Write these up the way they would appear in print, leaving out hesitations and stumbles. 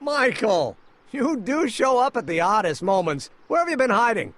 Michael, you do show up at the oddest moments. Where have you been hiding?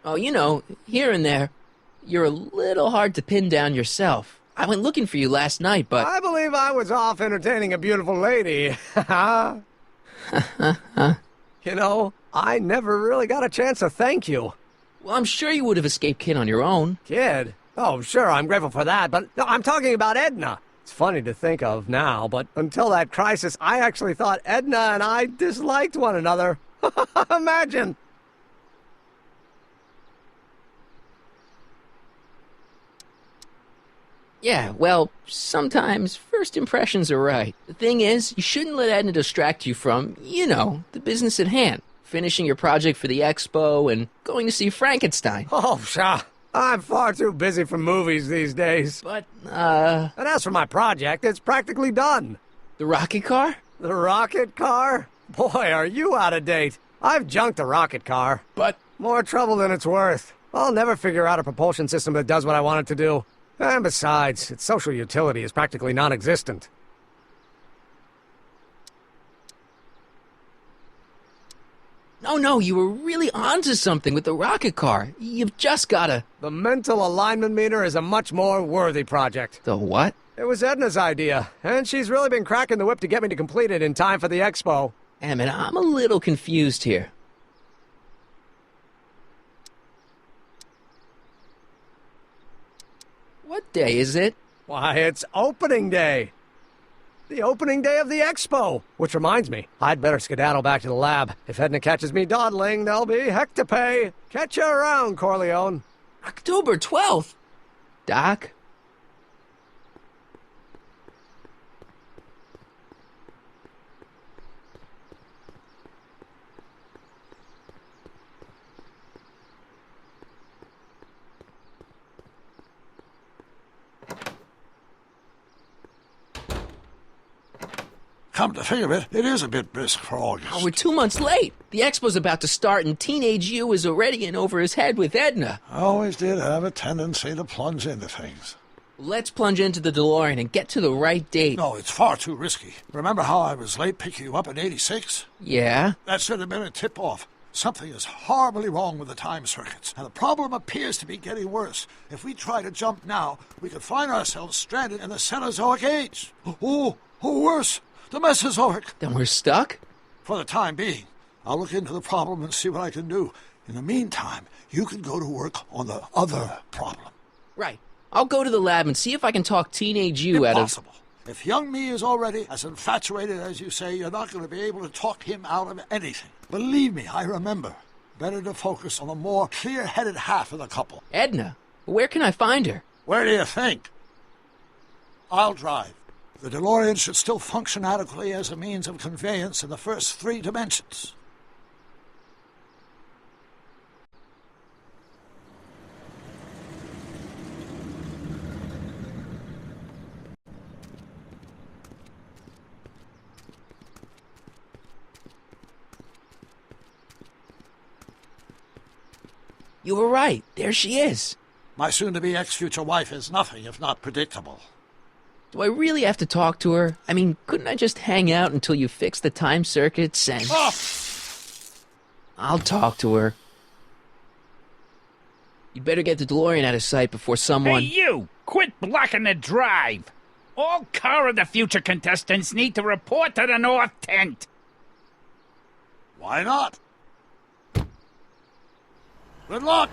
Oh, you know, here and there. You're a little hard to pin down yourself. I went looking for you last night, but... I believe I was off entertaining a beautiful lady. You know, I never really got a chance to thank you. Well, I'm sure you would have escaped Kid on your own. Kid? Oh, sure, I'm grateful for that, but no, I'm talking about Edna. It's funny to think of now, but until that crisis, I actually thought Edna and I disliked one another. Imagine! Yeah, well, sometimes first impressions are right. The thing is, you shouldn't let Edna distract you from, you know, the business at hand. Finishing your project for the expo and going to see Frankenstein. Oh, pshaw. I'm far too busy for movies these days. But, And as for my project, it's practically done. the rocket car? The rocket car? Boy, are you out of date. I've junked the rocket car. But... More trouble than it's worth. I'll never figure out a propulsion system that does what I want it to do. And besides, its social utility is practically non-existent. No, you were really onto something with the rocket car. You've just gotta... The mental alignment meter is a much more worthy project. The what? It was Edna's idea, and she's really been cracking the whip to get me to complete it in time for the expo. Emmett, I'm a little confused here. What day is it? Why, it's opening day. The opening day of the expo. Which reminds me, I'd better skedaddle back to the lab. If Edna catches me dawdling, there'll be heck to pay. Catch you around, Corleone. October 12th. Doc? Come to think of it, it is a bit brisk for August. Oh, we're 2 months late. The expo's about to start and Teenage You is already in over his head with Edna. I always did have a tendency to plunge into things. Let's plunge into the DeLorean and get to the right date. No, it's far too risky. Remember how I was late picking you up in '86? Yeah? That should have been a tip-off. Something is horribly wrong with the time circuits, and the problem appears to be getting worse. If we try to jump now, we could find ourselves stranded in the Cenozoic Age. Oh, worse, the Mesozoic. Then we're stuck? For the time being. I'll look into the problem and see what I can do. In the meantime, you can go to work on the other problem. Right. I'll go to the lab and see if I can talk Teenage You out of... Impossible. If young me is already as infatuated as you say, you're not going to be able to talk him out of anything. Believe me, I remember. Better to focus on the more clear-headed half of the couple. Edna? Where can I find her? Where do you think? I'll drive. The DeLorean should still function adequately as a means of conveyance in the first 3 dimensions. You were right. There she is. My soon-to-be ex-future wife is nothing if not predictable. Do I really have to talk to her? I mean, couldn't I just hang out until you fix the time circuits and... Oh! I'll talk to her. You'd better get the DeLorean out of sight before someone... Hey, you! Quit blocking the drive! All Car of the Future contestants need to report to the North Tent! Why not? Good luck!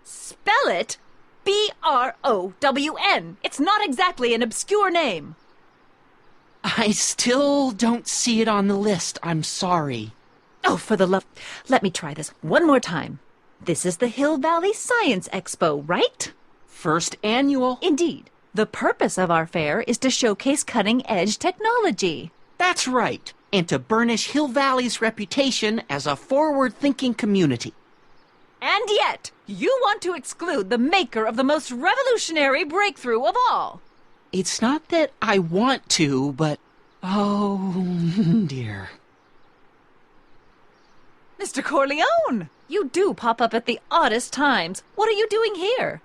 Spell it B-R-O-W-N. It's not exactly an obscure name. I still don't see it on the list. I'm sorry. Oh, for the love... Let me try this one more time. This is the Hill Valley Science Expo, right? First annual. Indeed. The purpose of our fair is to showcase cutting-edge technology. That's right. and to burnish Hill Valley's reputation as a forward-thinking community. And yet, you want to exclude the maker of the most revolutionary breakthrough of all. It's not that I want to, but... oh, dear. Mr. Corleone, you do pop up at the oddest times. What are you doing here?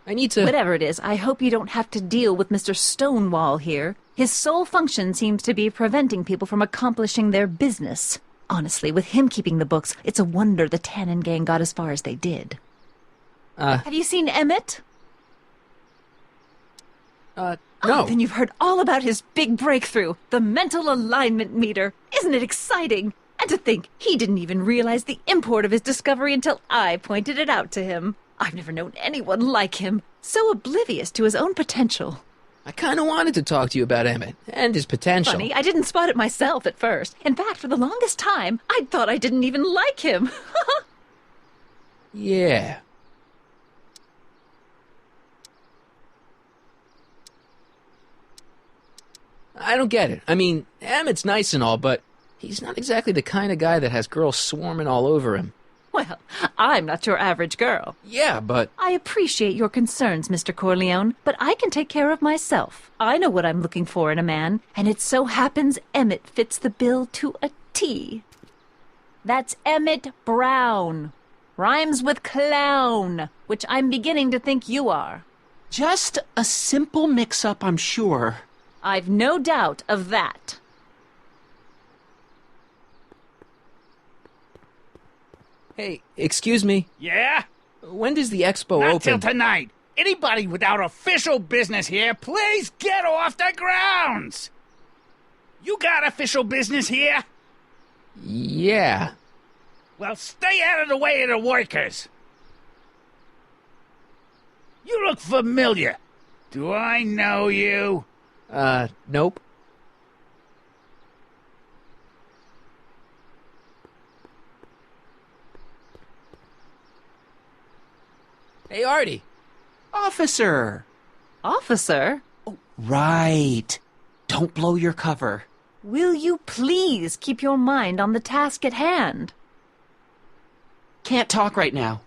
I need to... Whatever it is, I hope you don't have to deal with Mr. Stonewall here. His sole function seems to be preventing people from accomplishing their business. Honestly, with him keeping the books, it's a wonder the Tannen gang got as far as they did. Have you seen Emmett? No. Oh, then you've heard all about his big breakthrough, the mental alignment meter. Isn't it exciting? And to think, he didn't even realize the import of his discovery until I pointed it out to him. I've never known anyone like him, so oblivious to his own potential. I kind of wanted to talk to you about Emmett and his potential. Funny, I didn't spot it myself at first. In fact, for the longest time, I thought I didn't even like him. Yeah. I don't get it. I mean, Emmett's nice and all, but he's not exactly the kind of guy that has girls swarming all over him. Well, I'm not your average girl. Yeah, but... I appreciate your concerns, Mr. Corleone, but I can take care of myself. I know what I'm looking for in a man, and it so happens Emmett fits the bill to a T. That's Emmett Brown. Rhymes with clown, which I'm beginning to think you are. Just a simple mix-up, I'm sure. I've no doubt of that. Hey, excuse me. Yeah? When does the expo Not open? till tonight. Anybody without official business here, please get off the grounds! You got official business here? Yeah. Well, stay out of the way of the workers. You look familiar. Do I know you? Nope. Hey, Artie. Officer! Officer, Right. Don't blow your cover. will you please keep your mind on the task at hand? Can't talk right now.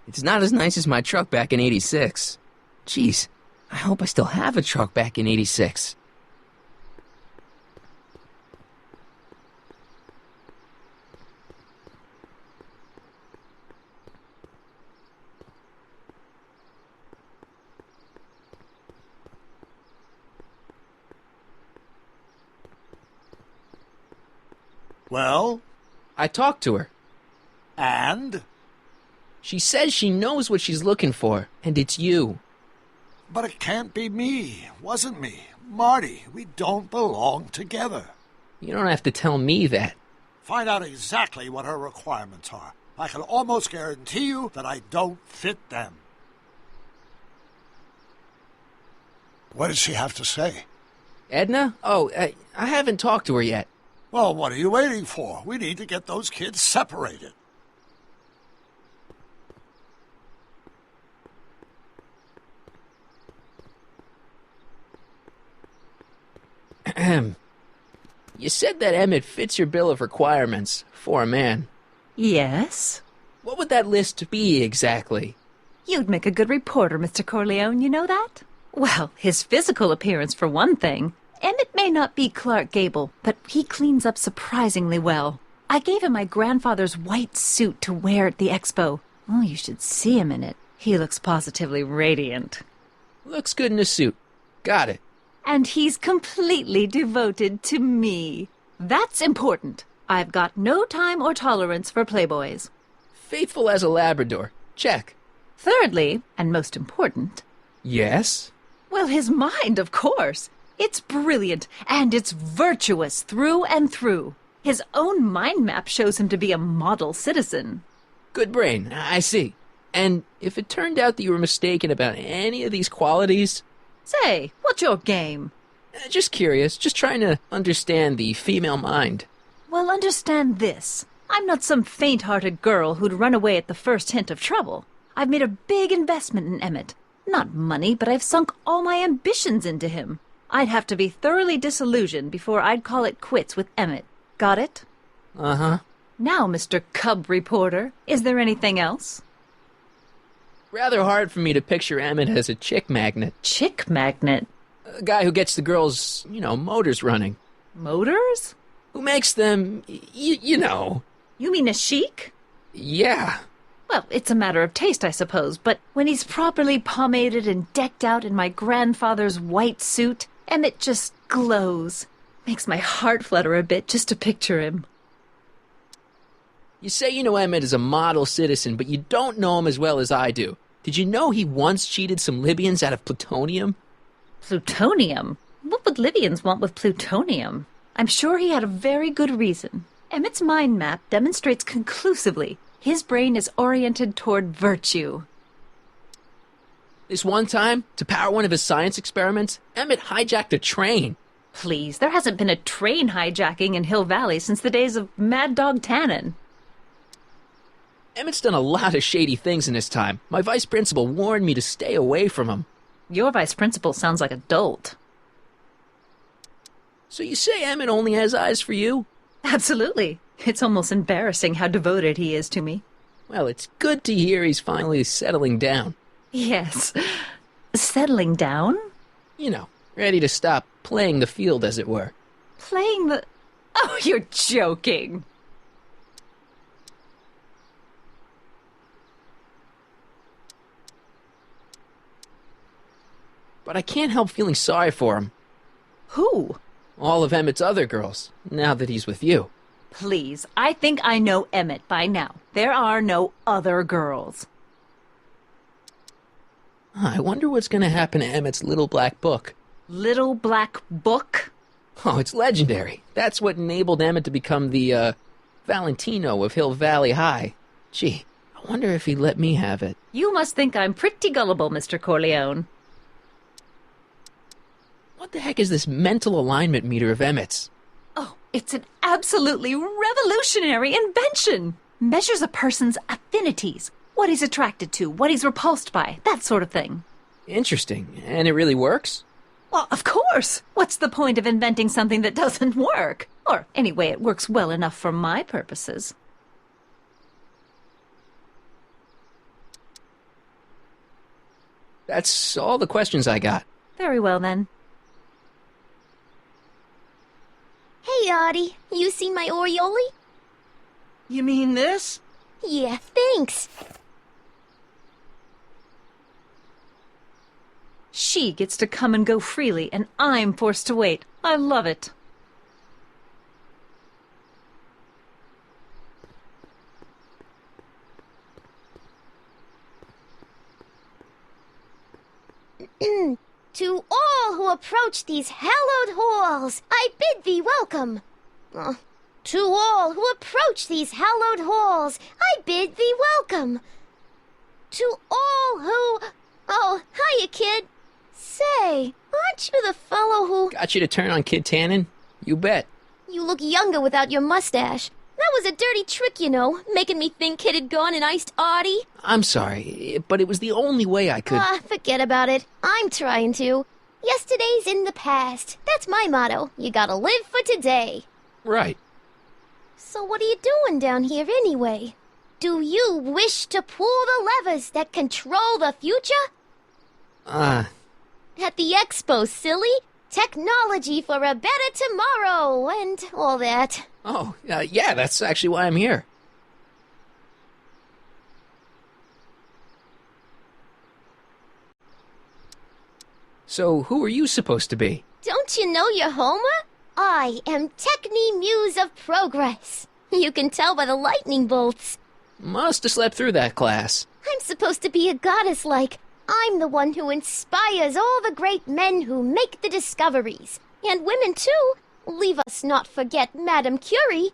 It's not as nice as my truck back in '86. Jeez, I hope I still have a truck back in '86. Well, I talked to her. and? She says she knows what she's looking for, and it's you. But it can't be me. Wasn't me. Marty, we don't belong together. You don't have to tell me that. Find out exactly what her requirements are. I can almost guarantee you that I don't fit them. What did she have to say? Edna? Oh, I haven't talked to her yet. Well, what are you waiting for? We need to get those kids separated. You said that Emmett fits your bill of requirements for a man. Yes? What would that list be exactly? You'd make a good reporter, Mr. Corleone, you know that? Well, his physical appearance for one thing. Emmett may not be Clark Gable, but he cleans up surprisingly well. I gave him my grandfather's white suit to wear at the expo. Oh, you should see him in it. He looks positively radiant. Looks good in a suit. Got it. And he's completely devoted to me. That's important. I've got no time or tolerance for playboys. Faithful as a Labrador. Check. Thirdly, and most important, Yes? well, his mind, of course. It's brilliant, and it's virtuous through and through. His own mind map shows him to be a model citizen. Good brain. I see. And if it turned out that you were mistaken about any of these qualities, Say, what's your game? Just curious, just trying to understand the female mind. Well, understand this. I'm not some faint-hearted girl who'd run away at the first hint of trouble. I've made a big investment in Emmett. Not money, but I've sunk all my ambitions into him. I'd have to be thoroughly disillusioned before I'd call it quits with Emmett. Got it? Uh-huh. Now, Mr. Cub Reporter, is there anything else? Rather hard for me to picture Emmett as a chick magnet. Chick magnet? A guy who gets the girls, motors running. Motors? Who makes them, you know. You mean a chic? Yeah. Well, it's a matter of taste, I suppose, but when he's properly pomaded and decked out in my grandfather's white suit, Emmett just glows. Makes my heart flutter a bit just to picture him. You say you know Emmett is a model citizen, but you don't know him as well as I do. Did you know he once cheated some Libyans out of plutonium? Plutonium? What would Libyans want with plutonium? I'm sure he had a very good reason. Emmett's mind map demonstrates conclusively his brain is oriented toward virtue. This one time, to power one of his science experiments, Emmett hijacked a train. Please, there hasn't been a train hijacking in Hill Valley since the days of Mad Dog Tannen. Emmett's done a lot of shady things in his time. My vice principal warned me to stay away from him. Your vice principal sounds like a dolt. So you say Emmett only has eyes for you? Absolutely. It's almost embarrassing how devoted he is to me. Well, it's good to hear he's finally settling down. Yes. Settling down? Ready to stop playing the field, as it were. Playing the... Oh, you're joking. But I can't help feeling sorry for him. Who? All of Emmett's other girls, now that he's with you. Please, I think I know Emmett by now. There are no other girls. I wonder what's going to happen to Emmett's little black book. Little black book? Oh, it's legendary. That's what enabled Emmett to become the, Valentino of Hill Valley High. Gee, I wonder if he'd let me have it. You must think I'm pretty gullible, Mr. Corleone. What the heck is this mental alignment meter of Emmett's? Oh, it's an absolutely revolutionary invention. Measures a person's affinities, what he's attracted to, what he's repulsed by, that sort of thing. Interesting. And it really works? Well, of course. What's the point of inventing something that doesn't work? Or, anyway, it works well enough for my purposes. That's all the questions I got. Very well, then. Hey, Artie, you seen my Oriole? You mean this? Yeah, thanks. She gets to come and go freely, and I'm forced to wait. I love it. To all who approach these hallowed halls, I bid thee welcome. To all who approach these hallowed halls, I bid thee welcome. To all who... Oh, hiya, kid. Say, aren't you the fellow who... Got you to turn on Kid Tannen? You bet. You look younger without your mustache. That was a dirty trick, making me think Kid had gone and iced Artie. I'm sorry, but it was the only way I could... Forget about it. I'm trying to. Yesterday's in the past. That's my motto. You gotta live for today. Right. So what are you doing down here anyway? Do you wish to pull the levers that control the future? At the expo, silly. Technology for a better tomorrow, and all that. Oh, yeah, that's actually why I'm here. So, who are you supposed to be? Don't you know your Homer? I am Techni Muse of Progress. You can tell by the lightning bolts. Must have slept through that class. I'm supposed to be a goddess-like. I'm the one who inspires all the great men who make the discoveries. And women, too. Leave us not forget Madame Curie.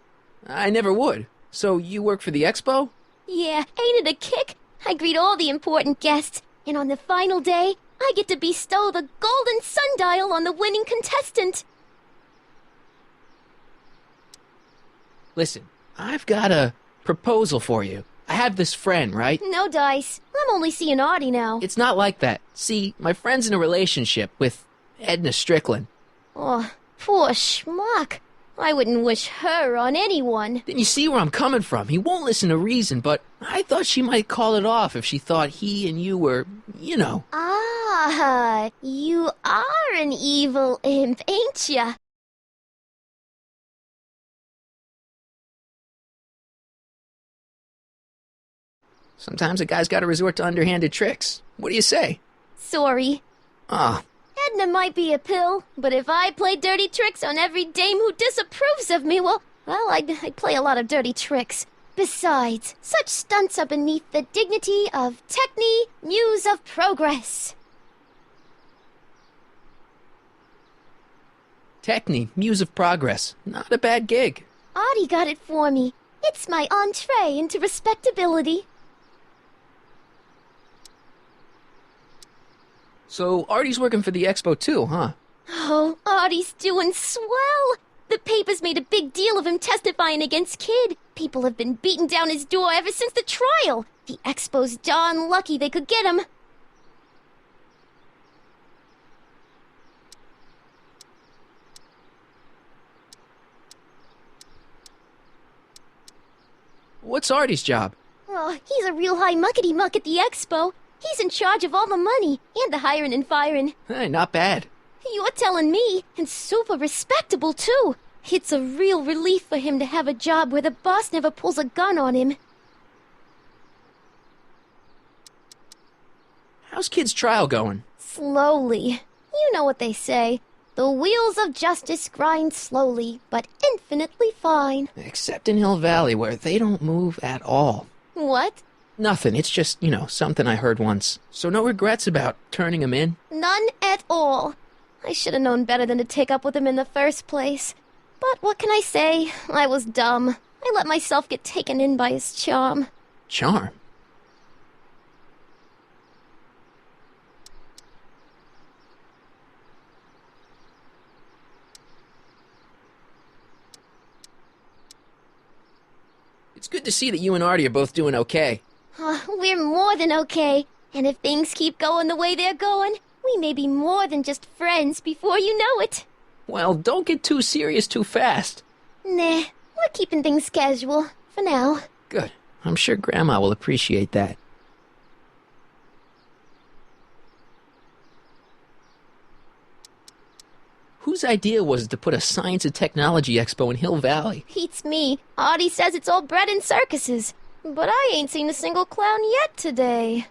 I never would. So you work for the expo? Yeah, ain't it a kick? I greet all the important guests, and on the final day, I get to bestow the golden sundial on the winning contestant. Listen, I've got a proposal for you. I have this friend, right? No dice. I'm only seeing Artie now. It's not like that. See, my friend's in a relationship with Edna Strickland. Oh, poor schmuck. I wouldn't wish her on anyone. Then you see where I'm coming from. He won't listen to reason, but I thought she might call it off if she thought he and you were, you know. Ah, you are an evil imp, ain't ya? Sometimes a guy's got to resort to underhanded tricks. What do you say? Sorry. Ah, Edna might be a pill, but if I play dirty tricks on every dame who disapproves of me, well, I'd play a lot of dirty tricks. Besides, such stunts are beneath the dignity of Techne, Muse of Progress. Techne, Muse of Progress. Not a bad gig. Artie got it for me. It's my entree into respectability. So Artie's working for the expo too, huh? Oh, Artie's doing swell. The papers made a big deal of him testifying against Kid. People have been beating down his door ever since the trial. The expo's darn lucky they could get him. What's Artie's job? Oh, he's a real high muckety-muck at the expo. He's in charge of all the money and the hiring and firing. Hey, not bad. You're telling me, and super respectable, too. It's a real relief for him to have a job where the boss never pulls a gun on him. How's Kid's trial going? Slowly. You know what they say. The wheels of justice grind slowly, but infinitely fine. Except in Hill Valley, where they don't move at all. What? Nothing. It's just, something I heard once. So no regrets about turning him in? None at all. I should have known better than to take up with him in the first place. But what can I say? I was dumb. I let myself get taken in by his charm. Charm? It's good to see that you and Artie are both doing okay. We're more than okay. And if things keep going the way they're going, we may be more than just friends before you know it. Well, don't get too serious too fast. Nah, we're keeping things casual, for now. Good. I'm sure Grandma will appreciate that. Whose idea was it to put a science and technology expo in Hill Valley? Beats me. Artie says it's all bred in circuses. But I ain't seen a single clown yet today.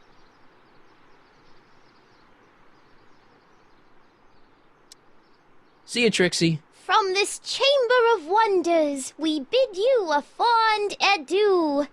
See you, Trixie. From this chamber of wonders, we bid you a fond adieu.